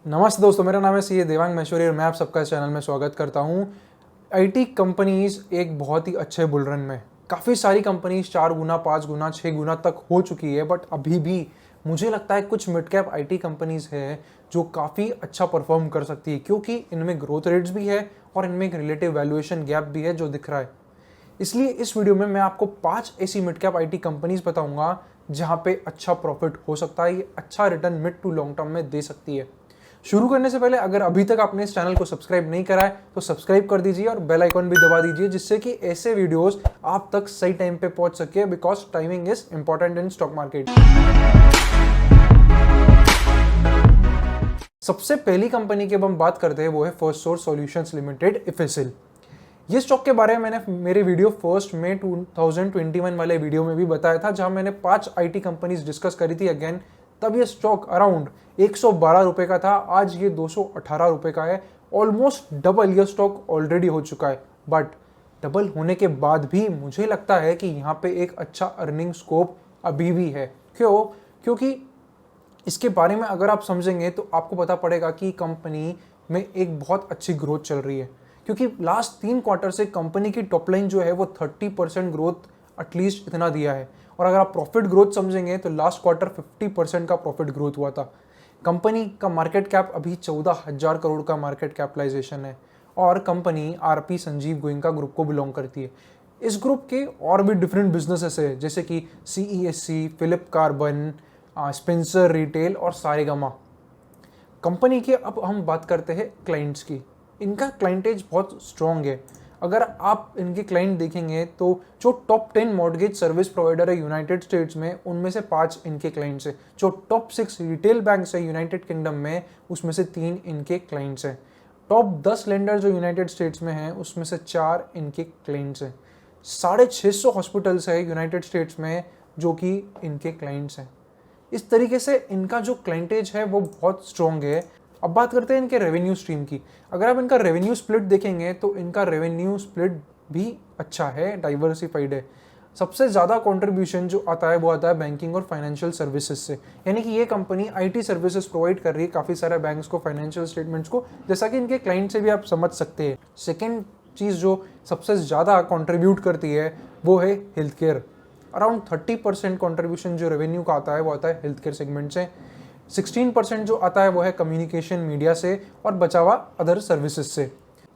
नमस्ते दोस्तों, मेरा नाम है सी देवांग महेश्वरी और मैं आप सबका इस चैनल में स्वागत करता हूं। आईटी कंपनीज एक बहुत ही अच्छे बुल रन में, काफ़ी सारी कंपनीज 4 गुना 5 गुना 6 गुना तक हो चुकी है, बट अभी भी मुझे लगता है कुछ मिड कैप आईटी कंपनीज है जो काफ़ी अच्छा परफॉर्म कर सकती है, क्योंकि इनमें ग्रोथ रेट्स भी है और इनमें एक रिलेटिव वैल्यूएशन गैप भी है जो दिख रहा है। इसलिए इस वीडियो में मैं आपको 5 ऐसी मिड कैप आईटी कंपनीज बताऊंगा जहां पे अच्छा प्रॉफिट हो सकता है, ये अच्छा return mid to long term में दे सकती है। शुरू करने से पहले अगर अभी तक आपने इस चैनल को सब्सक्राइब नहीं करा है तो सब्सक्राइब कर दीजिए और बेल आइकॉन भी दबा दीजिए, जिससे कि ऐसे वीडियोस आप तक सही टाइम पे पहुंच सके, because timing is important in stock market. सबसे पहली कंपनी की अब हम बात करते हैं वो है first source solutions limited, FSL. ये स्टॉक के बारे में मैंने मेरे वीडियो 1 मई 2021 वाले वीडियो में भी बताया था, जहां मैंने 5 आईटी कंपनीज डिस्कस करी थी अगेन। तब ये स्टॉक अराउंड 112 रुपए का था, आज ये 218 रुपए का है। ऑलमोस्ट डबल ये स्टॉक ऑलरेडी हो चुका है, बट डबल होने के बाद भी मुझे लगता है कि यहाँ पे एक अच्छा अर्निंग स्कोप अभी भी है। क्योंकि इसके बारे में अगर आप समझेंगे तो आपको पता पड़ेगा कि कंपनी में एक बहुत अच्छी ग्रोथ चल रही है, क्योंकि लास्ट 3 क्वार्टर से कंपनी की टॉप लाइन जो है वो 30% ग्रोथ एटलीस्ट इतना दिया है। और अगर आप प्रॉफिट ग्रोथ समझेंगे तो लास्ट क्वार्टर 50% का प्रॉफिट ग्रोथ हुआ था। कंपनी का मार्केट कैप अभी 14,000 करोड़ का मार्केट कैपिटलाइजेशन है और company RP Sanjeev Goenka group को बिलोंग करती है। इस ग्रुप के और भी डिफरेंट बिजनेसेस है, जैसे कि सीईएससी, फिलिप कार्बन, स्पेंसर रिटेल और सारेगामा। कंपनी की अब हम बात करते हैं क्लाइंट्स की। इनका क्लाइंटेज बहुत स्ट्रॉन्ग है। अगर आप इनके क्लाइंट देखेंगे तो जो टॉप 10 मॉर्गेज सर्विस प्रोवाइडर है यूनाइटेड स्टेट्स में, उनमें से 5 इनके क्लाइंट्स हैं। जो टॉप 6 रिटेल बैंक्स है यूनाइटेड किंगडम में, उसमें से 3 इनके क्लाइंट्स हैं। टॉप 10 लेंडर जो यूनाइटेड स्टेट्स में हैं, उसमें से 4 इनके क्लाइंट्स हैं। 650 हॉस्पिटल्स है यूनाइटेड स्टेट्स में जो कि इनके क्लाइंट्स हैं। इस तरीके से इनका जो क्लाइंटेज है वो बहुत स्ट्रॉन्ग है। अब बात करते हैं इनके रेवेन्यू स्ट्रीम की। अगर आप इनका रेवेन्यू स्प्लिट देखेंगे तो इनका रेवेन्यू स्प्लिट भी अच्छा है, डाइवर्सिफाइड है। सबसे ज़्यादा कंट्रीब्यूशन जो आता है वो आता है बैंकिंग और फाइनेंशियल सर्विसेज से, यानी कि ये कंपनी आईटी सर्विसेज प्रोवाइड कर रही है काफ़ी सारे बैंक्स को, फाइनेंशियल स्टेटमेंट्स को, जैसा कि इनके क्लाइंट से भी आप समझ सकते हैं। सेकेंड चीज़ जो सबसे ज़्यादा कॉन्ट्रीब्यूट करती है वो है हेल्थ केयर। अराउंड 30% कॉन्ट्रीब्यूशन जो रेवेन्यू का आता है वो आता है हेल्थ केयर सेगमेंट से। 16% जो आता है वो है कम्युनिकेशन मीडिया से और बचा हुआ अदर सर्विसेज से।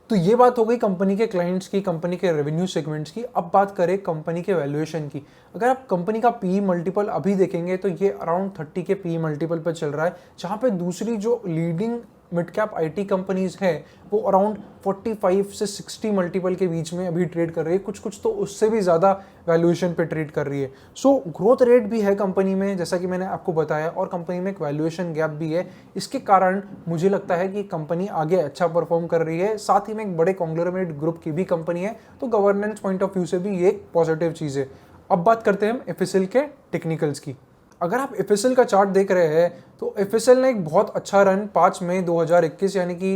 तो ये बात हो गई कंपनी के क्लाइंट्स की, कंपनी के रेवेन्यू सेगमेंट्स की। अब बात करें कंपनी के वैल्यूएशन की। अगर आप कंपनी का पी मल्टीपल अभी देखेंगे तो ये अराउंड 30 के पी मल्टीपल पे चल रहा है, जहाँ पे दूसरी जो leading mid cap IT companies है वो अराउंड 45 से 60 मल्टीपल के बीच में अभी ट्रेड कर रही है। कुछ तो उससे भी ज़्यादा वैल्यूएशन पे ट्रेड कर रही है। सो ग्रोथ रेट भी है कंपनी में, जैसा कि मैंने आपको बताया, और कंपनी में एक वैल्यूएशन गैप भी है। इसके कारण मुझे लगता है कि कंपनी आगे अच्छा परफॉर्म कर रही है। साथ ही में एक बड़े कॉन्ग्लोमरेट ग्रुप की भी कंपनी है, तो गवर्नेंस पॉइंट ऑफ व्यू से भी ये एक पॉजिटिव चीज़ है। अब बात करते हैं हम एफएसएल के टेक्निकल्स की। अगर आप एफएसएल का चार्ट देख रहे हैं तो एफएसएल ने एक बहुत अच्छा रन 5 मई 2021 यानी कि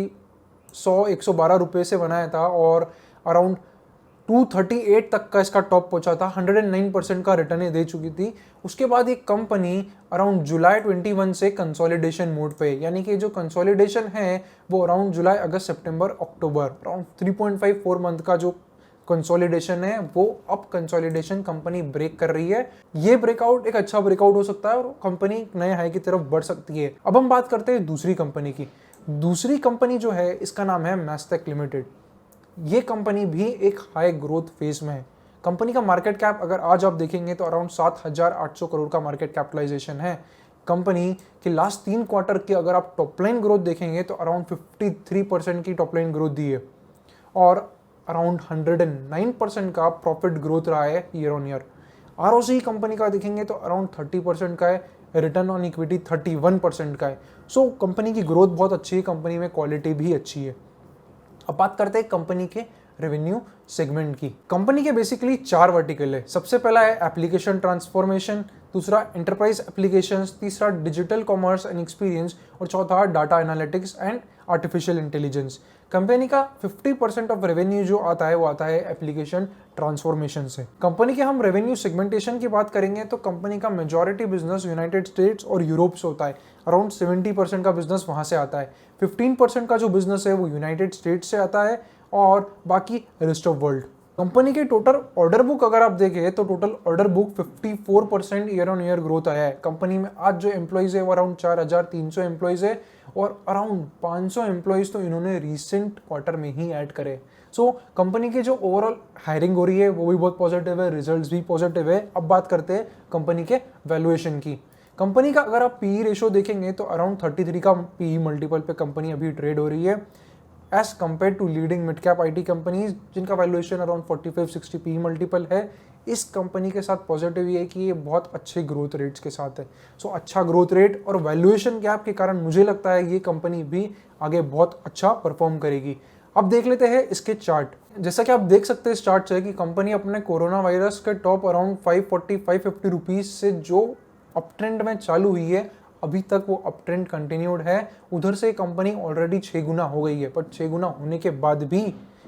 112 रुपये से बनाया था और अराउंड 238 तक का इसका टॉप पहुंचा था। 109% का रिटर्न दे चुकी थी। उसके बाद ये कंपनी अराउंड जुलाई 21 से कंसोलिडेशन मोड पे, यानी कि जो कंसोलिडेशन है वो अराउंड जुलाई, अगस्त, सितंबर, अक्टूबर, अराउंड 3.54 मंथ का जो कंसोलिडेशन है वो अब कंसोलिडेशन कंपनी ब्रेक कर रही है। ये ब्रेकआउट एक अच्छा ब्रेकआउट हो सकता है और कंपनी नए हाई की तरफ बढ़ सकती है। अब हम बात करते हैं दूसरी कंपनी की। दूसरी कंपनी जो है इसका नाम है मैस्टेक लिमिटेड। ये कंपनी भी एक हाई ग्रोथ फेज में है। कंपनी का मार्केट कैप अगर आज आप देखेंगे तो अराउंड 7,800 करोड़ का मार्केट कैपिटलाइजेशन है। कंपनी के लास्ट 3 क्वार्टर की अगर आप टॉप लाइन ग्रोथ देखेंगे तो अराउंड 53% की टॉप लाइन ग्रोथ दी है और अराउंड 109% का प्रॉफिट ग्रोथ रहा है year on year. ROC company का देखेंगे तो अराउंड 30% का है, रिटर्न ऑन इक्विटी 31% का है। सो कंपनी की ग्रोथ बहुत अच्छी है, कंपनी में क्वालिटी भी अच्छी है। अब बात करते हैं कंपनी के रेवेन्यू सेगमेंट की। कंपनी के बेसिकली 4 वर्टिकल है। सबसे पहला है एप्लीकेशन ट्रांसफॉर्मेशन, दूसरा एंटरप्राइज एप्लीकेशंस, तीसरा डिजिटल कॉमर्स एंड एक्सपीरियंस और चौथा data analytics and artificial intelligence. Company का 50% ऑफ रेवेन्यू जो आता है वो आता है एप्लीकेशन ट्रांसफॉर्मेशन से। कंपनी के हम रेवेन्यू सेगमेंटेशन की बात करेंगे तो कंपनी का मेजॉरिटी बिजनेस यूनाइटेड स्टेट्स और यूरोप से होता है। अराउंड 70% का बिजनेस वहां से आता है। 15% का जो बिजनेस है वो यूनाइटेड स्टेट्स से आता है और बाकी रेस्ट ऑफ वर्ल्ड। कंपनी के टोटल ऑर्डर बुक अगर आप देखें तो total order book 54% year on year growth आया है। कंपनी में आज जो एम्प्लॉइज है वो अराउंड 4300 एम्प्लॉइज है और अराउंड 500 एम्प्लॉइज तो इन्होंने रिसेंट क्वार्टर में ही ऐड करे। सो कंपनी की जो ओवरऑल हायरिंग हो रही है वो भी बहुत पॉजिटिव है, रिजल्ट्स भी पॉजिटिव है। अब बात करते हैं कंपनी के वैल्यूएशन की। कंपनी का अगर आप पीई रेशो देखेंगे तो अराउंड 33 का पीई मल्टीपल पे कंपनी अभी ट्रेड हो रही है as compare to leading mid cap IT companies जिनका वैल्यूएशन अराउंड 45-60 पी मल्टीपल है। इस कंपनी के साथ पॉजिटिव ये है कि ये बहुत अच्छे ग्रोथ रेट्स के साथ है। सो अच्छा ग्रोथ रेट और वैल्यूएशन गैप के कारण मुझे लगता है ये कंपनी भी आगे बहुत अच्छा परफॉर्म करेगी। अब देख लेते हैं इसके चार्ट। जैसा कि आप देख सकते हैं इस चार्ट से कि कंपनी अपने कोरोना वायरस के टॉप अराउंड 540-550 रुपीज से जो अप ट्रेंड में चालू हुई है अभी तक वो अप ट्रेंड कंटिन्यूड है। उधर से कंपनी ऑलरेडी 6 गुना हो गई है, बट 6 गुना होने के बाद भी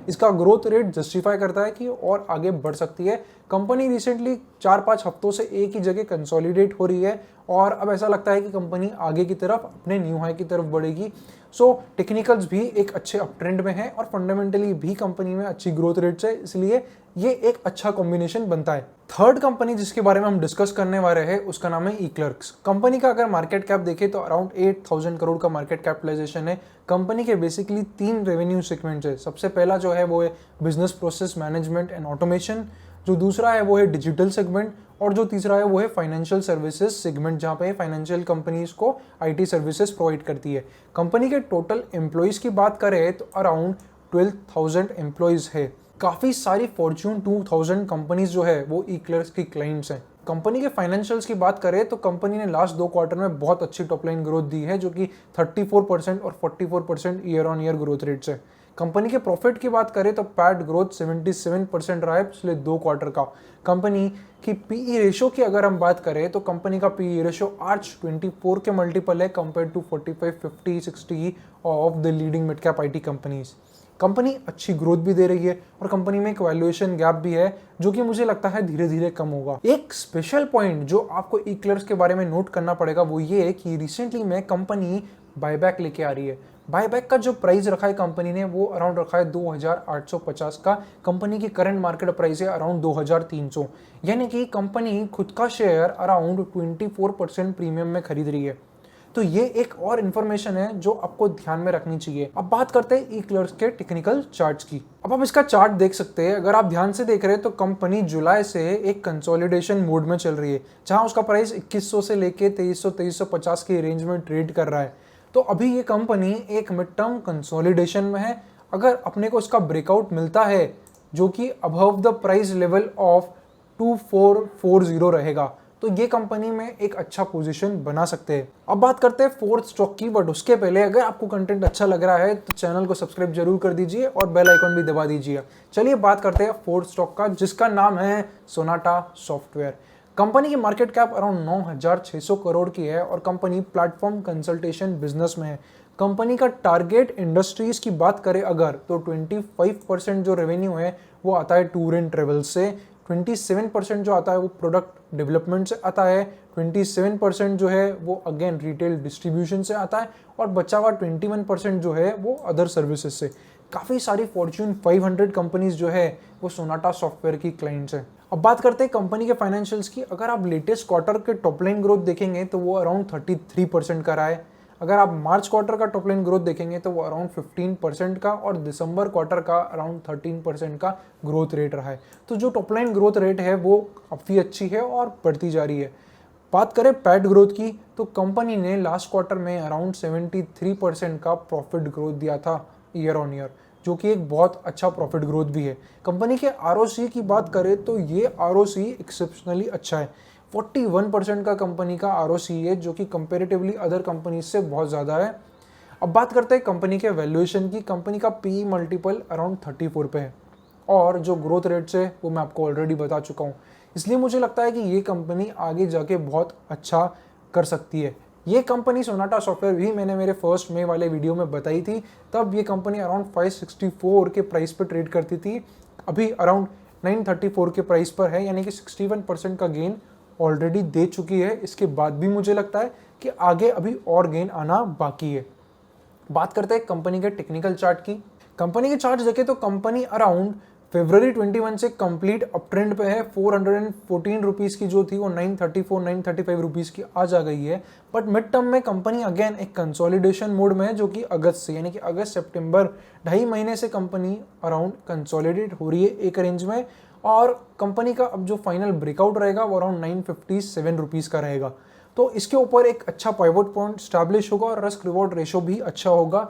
इसका ग्रोथ रेट जस्टिफाई करता है कि और आगे बढ़ सकती है। कंपनी रिसेंटली 4-5 हफ्तों से एक ही जगह कंसोलिडेट हो रही है और अब ऐसा लगता है कि कंपनी आगे की तरफ अपने न्यू हाई की तरफ बढ़ेगी। सो टेक्निकल्स भी एक अच्छे अप ट्रेंड में है और फंडामेंटली भी कंपनी में अच्छी ग्रोथ रेट्स है, इसलिए ये एक अच्छा कॉम्बिनेशन बनता है। थर्ड कंपनी जिसके बारे में हम डिस्कस करने वाले हैं उसका नाम है ई-क्लर्क्स। कंपनी का अगर मार्केट कैप देखें तो अराउंड 8000 करोड़ का मार्केट कैपिटलाइजेशन है। कंपनी के बेसिकली 3 रेवेन्यू सेगमेंट्स है। सबसे पहला जो है वो है business process management and automation, जो दूसरा है वो है डिजिटल सेगमेंट और जो तीसरा है वो है फाइनेंशियल सर्विसेज सेगमेंट जहाँ पे फाइनेंशियल कंपनीज को आईटी सर्विसेज प्रोवाइड करती है। कंपनी के टोटल एम्प्लॉइज की बात करें तो अराउंड 12,000 एम्प्लॉइज है। काफ़ी सारी फॉर्च्यून 2000 कंपनीज जो है वो ई-क्लर्क्स की क्लाइंट्स हैं। कंपनी के फाइनेंशियल्स की बात करें तो कंपनी ने लास्ट 2 क्वार्टर में बहुत अच्छी टॉप लाइन ग्रोथ दी है जो कि 34% और 44% year on year growth rates है। कंपनी के प्रॉफिट की बात करें तो पैट ग्रोथ 77% रहा है पिछले 2 क्वार्टर का। कंपनी की पीई रेशो की अगर हम बात करें तो कंपनी का पीई रेशो आज 24 के मल्टीपल है compare to 45, 50, 60 of the leading mid cap IT companies. Company अच्छी ग्रोथ भी दे रही है और कंपनी में एक वैल्यूएशन गैप भी है जो कि मुझे लगता है धीरे धीरे कम होगा। एक स्पेशल पॉइंट जो आपको ई-क्लर्क्स के बारे में नोट करना पड़ेगा वो ये है कि रिसेंटली में कंपनी बायबैक लेके आ रही है। बायबैक का जो प्राइस रखा है कंपनी ने वो अराउंड रखा है 2850 का। कंपनी की करंट मार्केट प्राइस है अराउंड 2300, यानी कि कंपनी खुद का शेयर अराउंड 24% प्रीमियम में खरीद रही है। तो ये एक और इन्फॉर्मेशन है जो आपको ध्यान में रखनी चाहिए। अब बात करते हैं ई-क्लर्क्स के टेक्निकल चार्ट्स की। अब आप इसका चार्ट देख सकते हैं। अगर आप ध्यान से देख रहे हैं तो कंपनी जुलाई से एक कंसोलिडेशन मोड में चल रही है जहां उसका प्राइस 2100 से लेके 2350 के रेंज में ट्रेड कर रहा है। तो अभी ये कंपनी एक मिड टर्म कंसोलिडेशन में है। अगर अपने को इसका ब्रेकआउट मिलता है जो कि above the price level of 2440 रहेगा तो ये कंपनी में एक अच्छा पोजीशन बना सकते हैं। अब बात करते हैं फोर्थ स्टॉक की, बट उसके पहले अगर आपको कंटेंट अच्छा लग रहा है तो चैनल को सब्सक्राइब जरूर कर दीजिए और बेल आइकन भी दबा दीजिए। चलिए बात करते हैं फोर्थ स्टॉक का जिसका नाम है सोनाटा सॉफ्टवेयर। कंपनी की मार्केट कैप अराउंड 9600 करोड़ की है और कंपनी प्लेटफॉर्म कंसल्टेशन बिजनेस में है। कंपनी का टारगेट इंडस्ट्रीज की बात करें अगर तो 25% जो रेवेन्यू है वो आता है टूर एंड ट्रेवल से, 27% जो आता है वो प्रोडक्ट डेवलपमेंट से आता है, 27% जो है वो अगेन रिटेल डिस्ट्रीब्यूशन से आता है और बचा हुआ 21% जो है वो अदर सर्विसेज से। काफ़ी सारी फॉर्च्यून 500 कंपनीज जो है वो सोनाटा सॉफ्टवेयर की क्लाइंट्स हैं। अब बात करते हैं कंपनी के फाइनेंशियल्स की। अगर आप लेटेस्ट क्वार्टर के टॉप लाइन ग्रोथ देखेंगे तो वो अराउंड 33% का रहा है। अगर आप मार्च क्वार्टर का टॉप लाइन ग्रोथ देखेंगे तो वो अराउंड 15% का और दिसंबर क्वार्टर का अराउंड 13% का ग्रोथ रेट रहा है। तो जो टॉप लाइन ग्रोथ रेट है वो काफ़ी अच्छी है और बढ़ती जा रही है। बात करें पैट ग्रोथ की तो कंपनी ने लास्ट क्वार्टर में अराउंड 73% का प्रॉफिट ग्रोथ दिया था ईयर ऑन ईयर, जो कि एक बहुत अच्छा प्रॉफिट ग्रोथ भी है। कंपनी के आरओसी की बात करें तो ये आरओसी एक्सेप्शनली अच्छा है। 41% का कंपनी का आरओसी है जो कि कंपेरेटिवली अदर कंपनी से बहुत ज़्यादा है। अब बात करते हैं कंपनी के वैल्यूएशन की। कंपनी का पी मल्टीपल अराउंड 34 पे है और जो ग्रोथ रेट्स है वो मैं आपको ऑलरेडी बता चुका हूँ। इसलिए मुझे लगता है कि ये कंपनी आगे जाके बहुत अच्छा कर सकती है। ये कंपनी सोनाटा सॉफ्टवेयर भी मैंने मेरे फर्स्ट मे वाले वीडियो में बताई थी, तब ये कंपनी अराउंड 564 के प्राइस पर ट्रेड करती थी, अभी अराउंड 934 के प्राइस पर है, यानी कि 61% का गेन ऑलरेडी दे चुकी है। इसके बाद भी मुझे लगता है कि आगे अभी और गेन आना बाकी है। बात करते हैं कंपनी के टेक्निकल चार्ट की। कंपनी के चार्ट देखें तो कंपनी अराउंड फरवरी 21 से कंप्लीट अप ट्रेंड पे है। 414 रुपीज़ की जो थी वो 934 935 रुपीज़ की आज आ गई है। बट मिड टर्म में कंपनी अगेन एक कंसोलिडेशन मोड में है, जो कि अगस्त से, यानी कि अगस्त सितंबर 2.5 महीने से कंपनी अराउंड कंसोलिडेट हो रही है एक रेंज में। और कंपनी का अब जो फाइनल ब्रेकआउट रहेगा वो अराउंड 957 रुपीज़ का रहेगा। तो इसके ऊपर एक अच्छा पाइवोट पॉइंट स्टैब्लिश होगा और रिस्क रिवॉर्ड रेशो भी अच्छा होगा।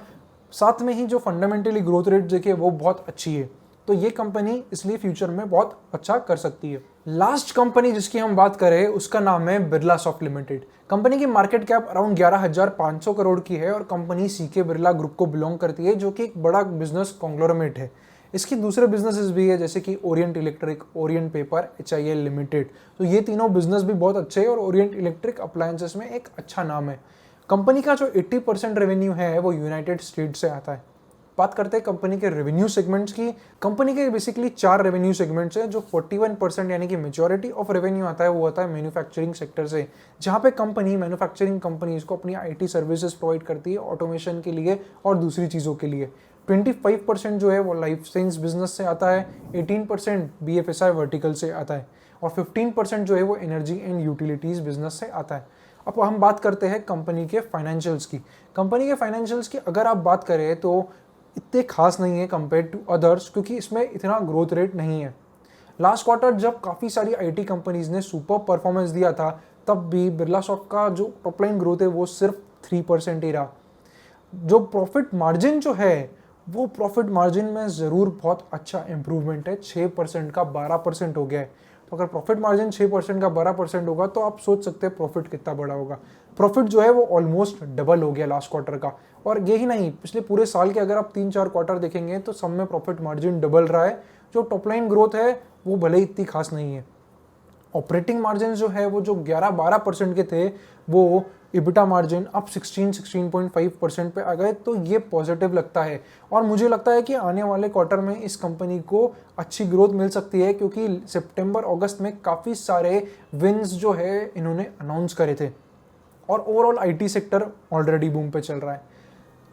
साथ में ही जो फंडामेंटली ग्रोथ रेट देखिए वो बहुत अच्छी है। तो ये कंपनी इसलिए फ्यूचर में बहुत अच्छा कर सकती है। लास्ट कंपनी जिसकी हम बात करें उसका नाम है बिरला सॉफ्ट लिमिटेड। कंपनी की मार्केट कैप अराउंड 11,500 करोड़ की है और कंपनी सीके बिरला ग्रुप को बिलोंग करती है, जो कि एक बड़ा बिजनेस कॉन्ग्लोमेरेट है। इसकी दूसरे बिजनेसेस भी है, जैसे कि Orient electric, Orient paper, HIL limited. तो ये तीनों बिजनेस भी बहुत अच्छे हैं और ओरिएंट इलेक्ट्रिक अप्लायंसेस में एक अच्छा नाम है। कंपनी का जो 80% रेवेन्यू है वो यूनाइटेड स्टेट से आता है। बात करते हैं कंपनी के रेवेन्यू सेगमेंट्स की। कंपनी के बेसिकली 4 रेवेन्यू सेगमेंट्स हैं, जो 41% यानी कि मेजॉरिटी ऑफ रेवेन्यू आता है वो आता है मैन्युफैक्चरिंग सेक्टर से, जहां पे कंपनी मैन्युफैक्चरिंग कंपनीज को अपनी IT सर्विसेज प्रोवाइड करती है ऑटोमेशन के लिए और दूसरी चीज़ों के लिए। 25% जो है वो लाइफ साइंस बिजनेस से आता है, 18% BFSI वर्टिकल से आता है और 15% जो है वो एनर्जी एंड यूटिलिटीज़ बिजनेस से आता है। अब हम बात करते हैं कंपनी के फाइनेंशियल्स की। कंपनी के फाइनेंशियल्स की अगर आप बात करें तो इतने खास नहीं है कंपेयर टू अदर्स, क्योंकि इसमें इतना ग्रोथ रेट नहीं है। लास्ट क्वार्टर जब काफ़ी सारी IT कंपनीज ने सुपर परफॉर्मेंस दिया था, तब भी बिरला सॉफ्ट का जो टॉप लाइन ग्रोथ है वो सिर्फ 3% ही रहा। जो प्रॉफिट मार्जिन जो है वो प्रॉफिट मार्जिन में ज़रूर बहुत अच्छा इंप्रूवमेंट है, 6% का 12% हो गया है। तो अगर प्रॉफिट मार्जिन 6% का 12% होगा तो आप सोच सकते हैं प्रॉफिट कितना बड़ा होगा। प्रॉफिट जो है वो ऑलमोस्ट डबल हो गया लास्ट क्वार्टर का। और यही नहीं, पिछले पूरे साल के अगर आप 3-4 क्वार्टर देखेंगे तो सब में प्रॉफिट मार्जिन डबल रहा है। जो टॉप लाइन ग्रोथ है वो भले ही इतनी खास नहीं है। ऑपरेटिंग मार्जिन जो है वो जो 11-12% के थे वो EBITDA मार्जिन अब 16-16.5% पे आ गए। तो ये पॉजिटिव लगता है और मुझे लगता है कि आने वाले क्वार्टर में इस कंपनी को अच्छी ग्रोथ मिल सकती है, क्योंकि सितंबर अगस्त में काफ़ी सारे विन्स जो है इन्होंने अनाउंस करे थे और overall IT sector already boom पे चल रहा है।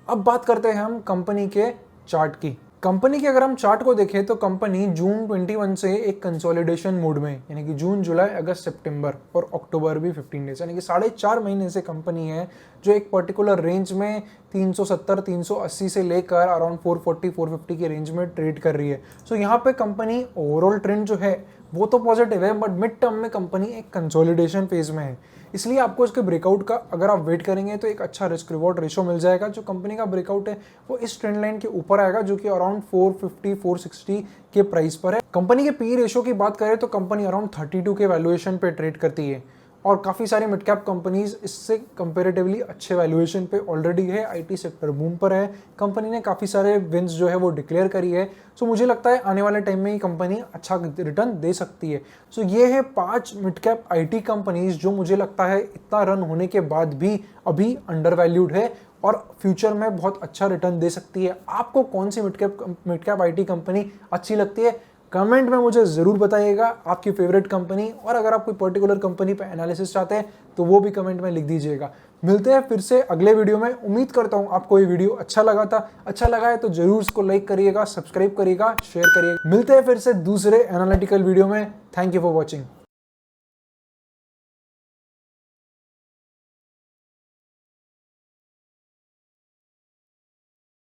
अब बात करते हैं हम कंपनी के चार्ट की। कंपनी के अगर हम चार्ट को देखें तो कंपनी जून 21 से एक कंसोलिडेशन मोड में, यानी कि जून, जुलाई, अगस्त, सितंबर और अक्टूबर भी 15 डेज, यानी कि 4.5 महीने से कंपनी है जो एक पर्टिकुलर रेंज में 370-380 से लेकर अराउंड 440-450 के रेंज में ट्रेड कर रही है। सो यहाँ पे कंपनी ओवरऑल ट्रेंड जो है वो तो पॉजिटिव है, बट मिड टर्म में कंपनी एक कंसोलिडेशन फेज में है। इसलिए आपको इसके ब्रेकआउट का अगर आप वेट करेंगे तो एक अच्छा रिस्क रिवॉर्ड रेशो मिल जाएगा। जो कंपनी का ब्रेकआउट है वो इस ट्रेंड लाइन के ऊपर आएगा, जो कि अराउंड 450-460 के प्राइस पर है। कंपनी के पी रेशो की बात करें तो कंपनी अराउंड 32 के वैल्यूएशन पे ट्रेड करती है और काफ़ी सारी मिड कैप कंपनीज इससे कंपेरेटिवली अच्छे वैल्यूएशन पे ऑलरेडी है। IT सेक्टर बूम पर है, कंपनी ने काफ़ी सारे विन्स जो है वो डिक्लेयर करी है। सो मुझे लगता है आने वाले टाइम में ही कंपनी अच्छा रिटर्न दे सकती है। सो ये है 5 मिड कैप IT कंपनीज जो मुझे लगता है इतना रन होने के बाद भी अभी अंडर वैल्यूड है और फ्यूचर में बहुत अच्छा रिटर्न दे सकती है। आपको कौन सी मिड कैप IT कंपनी अच्छी लगती है? कमेंट में मुझे ज़रूर बताइएगा आपकी फेवरेट कंपनी, और अगर आप कोई पर्टिकुलर कंपनी पे एनालिसिस चाहते हैं तो वो भी कमेंट में लिख दीजिएगा। मिलते हैं फिर से अगले वीडियो में। उम्मीद करता हूँ आपको ये वीडियो अच्छा लगा है तो जरूर इसको लाइक करिएगा, सब्सक्राइब करिएगा, शेयर करिएगा। मिलते हैं फिर से दूसरे एनालिटिकल वीडियो में। Thank you for watching.